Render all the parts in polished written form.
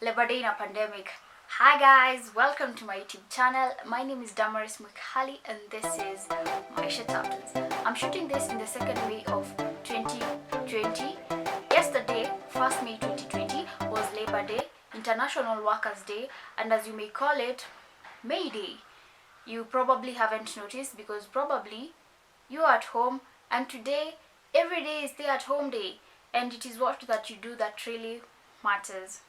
Labor Day in a pandemic. Hi guys, welcome to my YouTube channel. My name is Damaris Mukhali and this is my chapters. I'm shooting this in the second week of 2020. Yesterday, 1st May 2020, was Labor Day, International Workers' Day, and as you may call it, May Day. You probably haven't noticed because probably you're at home, and today, every day is stay at home day, and it is what that you do that really matters.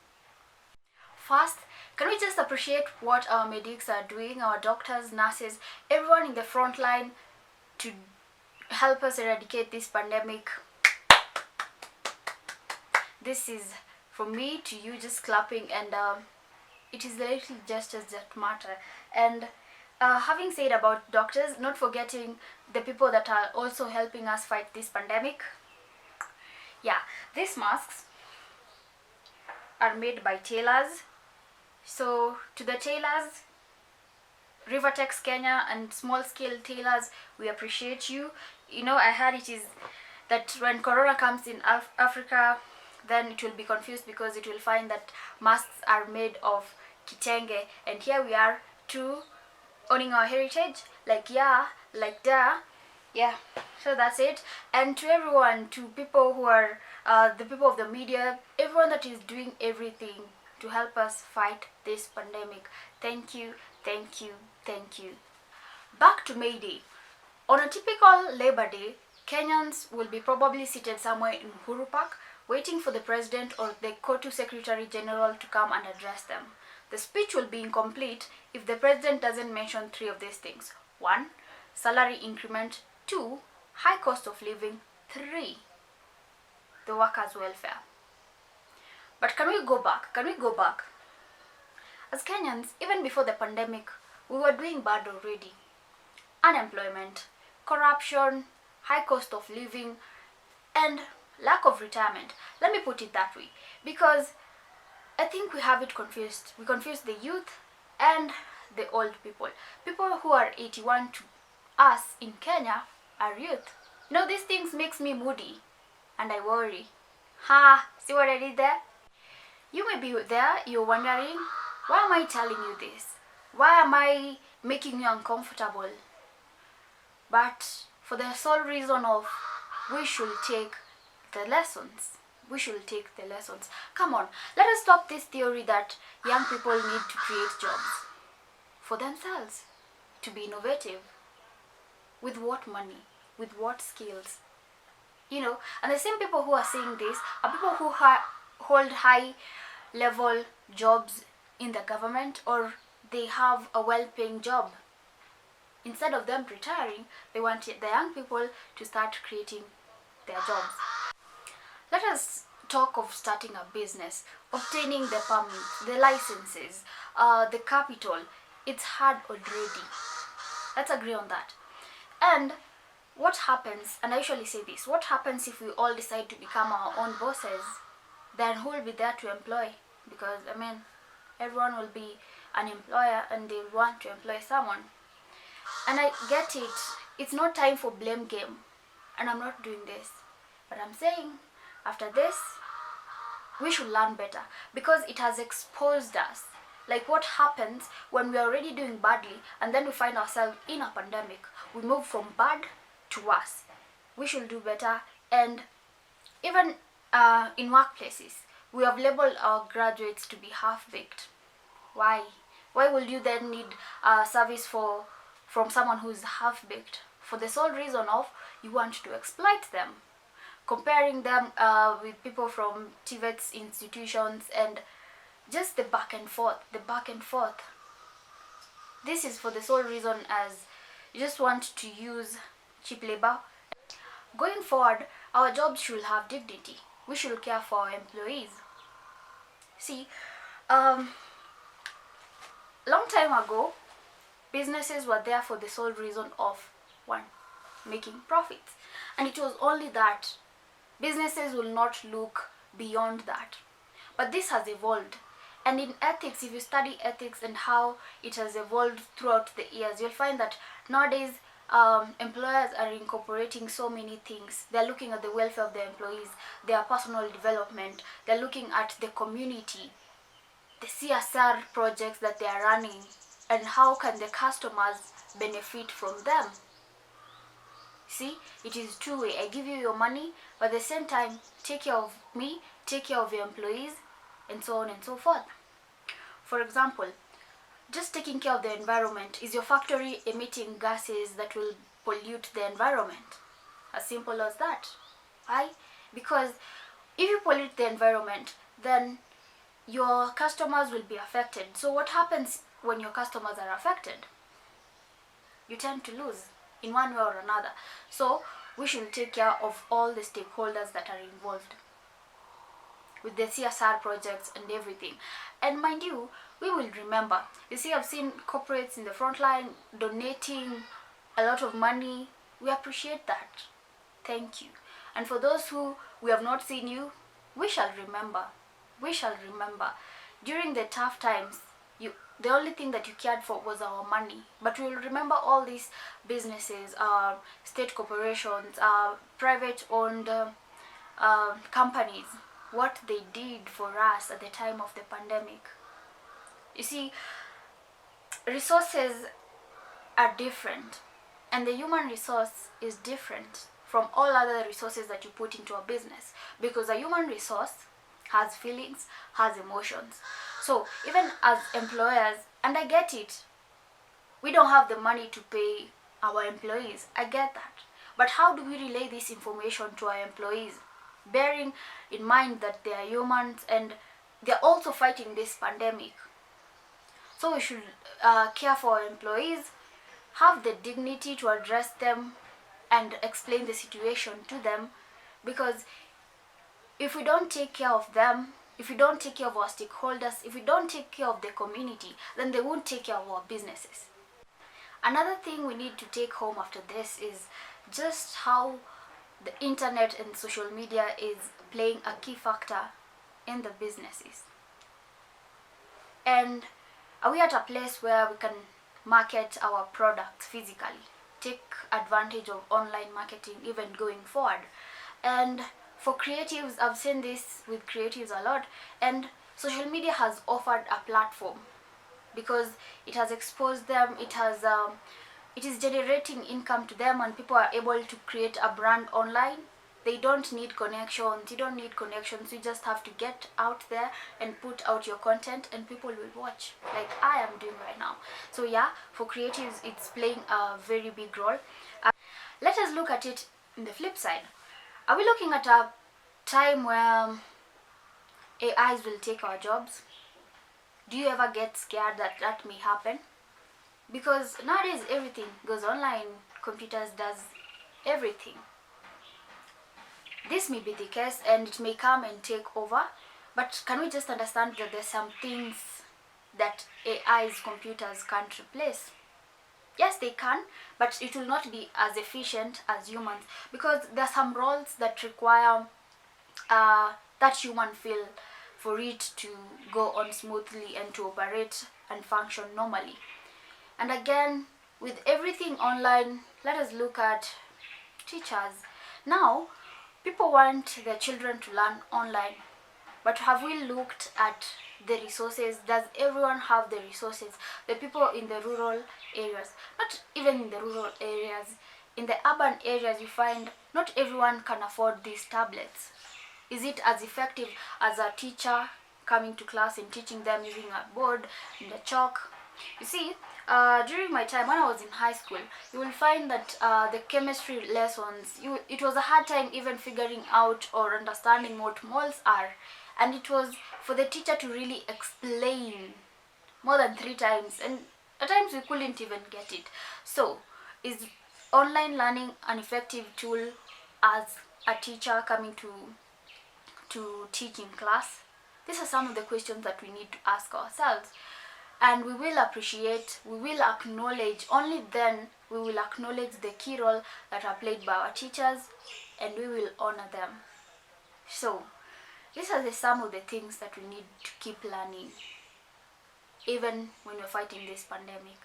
First, can we just appreciate what our medics are doing, our doctors, nurses, everyone in the front line to help us eradicate this pandemic? This is from me to you, just clapping, and it is the little gestures that matter. And having said about doctors, not forgetting the people that are also helping us fight this pandemic. Yeah, these masks are made by tailors. So to the tailors, Rivertex Kenya and small scale tailors, we appreciate you. You know, I heard it is that when Corona comes in Africa, then it will be confused because it will find that masks are made of kitenge, and here we are too, owning our heritage, like yeah, like da, yeah. So that's it. And to everyone, to people who are the people of the media, everyone that is doing everything to help us fight this pandemic, thank you, thank you, thank you. Back to May Day. On a typical Labor Day, Kenyans will be probably seated somewhere in Uhuru Park waiting for the president or the KOTU Secretary General to come and address them. The speech will be incomplete if the president doesn't mention three of these things. 1. Salary increment. 2. High cost of living. 3. The workers' welfare. But can we go back? As Kenyans, even before the pandemic, we were doing bad already. Unemployment, corruption, high cost of living, and lack of retirement. Let me put it that way, because I think we have it confused. We confuse the youth and the old people. People who are 81 to us in Kenya are youth. You know, these things makes me moody and I worry. See what I did there? You may be there, you're wondering, why am I telling you this? Why am I making you uncomfortable? But for the sole reason of we should take the lessons. We should take the lessons. Come on, let us stop this theory that young people need to create jobs for themselves, to be innovative. With what money? With what skills? You know, and the same people who are saying this are people who hold high level jobs in the government, or they have a well-paying job. Instead of them retiring, they want the young people to start creating their jobs. Let us talk of starting a business, obtaining the permits, the licenses, the capital. It's hard already. Let's agree on that. And what happens, and I usually say this, what happens if we all decide to become our own bosses? Then who will be there to employ? Because, I mean, everyone will be an employer and they want to employ someone. And I get it. It's not time for blame game. And I'm not doing this. But I'm saying, after this, we should learn better, because it has exposed us. Like what happens when we are already doing badly and then we find ourselves in a pandemic. We move from bad to worse. We should do better. And even in workplaces, we have labeled our graduates to be half-baked. Why? Why will you then need service from someone who is half-baked? For the sole reason of you want to exploit them, comparing them with people from TVET's institutions, and just the back and forth. This is for the sole reason as you just want to use cheap labor. Going forward, our jobs should have dignity. We should care for our employees. See, long time ago, businesses were there for the sole reason of 1, making profits. And it was only that. Businesses will not look beyond that. But this has evolved. And in ethics, if you study ethics and how it has evolved throughout the years, you'll find that nowadays employers are incorporating so many things. They're looking at the welfare of their employees, their personal development, they're looking at the community. the CSR projects that they are running, and how can the customers benefit from them. See, it is two-way. I give you your money, but at the same time, take care of me, take care of your employees, and so on and so forth. For example, just taking care of the environment. Is your factory emitting gases that will pollute the environment? As simple as that. Why? Because if you pollute the environment, then your customers will be affected. So what happens when your customers are affected? You tend to lose in one way or another. So we should take care of all the stakeholders that are involved with the CSR projects and everything. And mind you, we will remember. You see, I've seen corporates in the front line donating a lot of money. We appreciate that. Thank you. And for those who we have not seen you, we shall remember. We shall remember. During the tough times, the only thing that you cared for was our money. But we will remember all these businesses, state corporations, private-owned companies, what they did for us at the time of the pandemic. You see, resources are different, and the human resource is different from all other resources that you put into a business, because a human resource has feelings, has emotions. So even as employers, and I get it, we don't have the money to pay our employees, I get that, but how do we relay this information to our employees, bearing in mind that they are humans and they're also fighting this pandemic? So we should care for our employees, have the dignity to address them and explain the situation to them, because if we don't take care of them, if we don't take care of our stakeholders, if we don't take care of the community, then they won't take care of our businesses. Another thing we need to take home after this is just how the internet and social media is playing a key factor in the businesses. And are we at a place where we can market our products physically, take advantage of online marketing even going forward? And for creatives, I've seen this with creatives a lot, and social media has offered a platform because it has exposed them, it is generating income to them, and people are able to create a brand online. They don't need connections, you don't need connections, you just have to get out there and put out your content and people will watch, like I am doing right now. So yeah, for creatives it's playing a very big role. Let us look at it in the flip side. Are we looking at a time where AIs will take our jobs? Do you ever get scared that that may happen? Because nowadays everything goes online, computers does everything. This may be the case and it may come and take over, but can we just understand that there's some things that AI's computers can't replace? Yes, they can, but it will not be as efficient as humans, because there are some roles that require that human feel for it to go on smoothly and to operate and function normally. And again, with everything online, let us look at teachers. Now, people want their children to learn online, but have we looked at the resources? Does everyone have the resources? The people in the rural areas, not even in the rural areas, in the urban areas, you find not everyone can afford these tablets. Is it as effective as a teacher coming to class and teaching them using a board and a chalk? You see, during my time when I was in high school, you will find that the chemistry lessons, it was a hard time even figuring out or understanding what moles are. And it was for the teacher to really explain more than 3 times, and at times we couldn't even get it. So, is online learning an effective tool as a teacher coming to teach in class? These are some of the questions that we need to ask ourselves. And we will appreciate, we will acknowledge, only then we will acknowledge the key role that are played by our teachers, and we will honor them. So, these are some of the things that we need to keep learning, even when we're fighting this pandemic.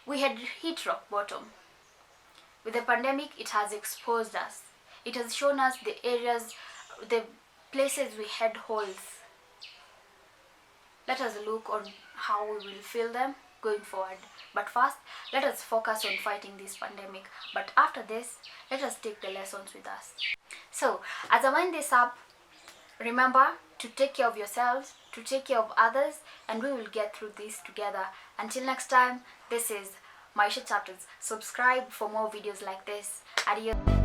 We had hit rock bottom. With the pandemic, it has exposed us. It has shown us the areas, the places we had holes. let us look on how we will feel them going forward. But first, let us focus on fighting this pandemic. But after this, let us take the lessons with us. So, as I wind this up, remember to take care of yourselves, to take care of others, and we will get through this together. Until next time, this is Maisha Chapters. Subscribe for more videos like this. Adios.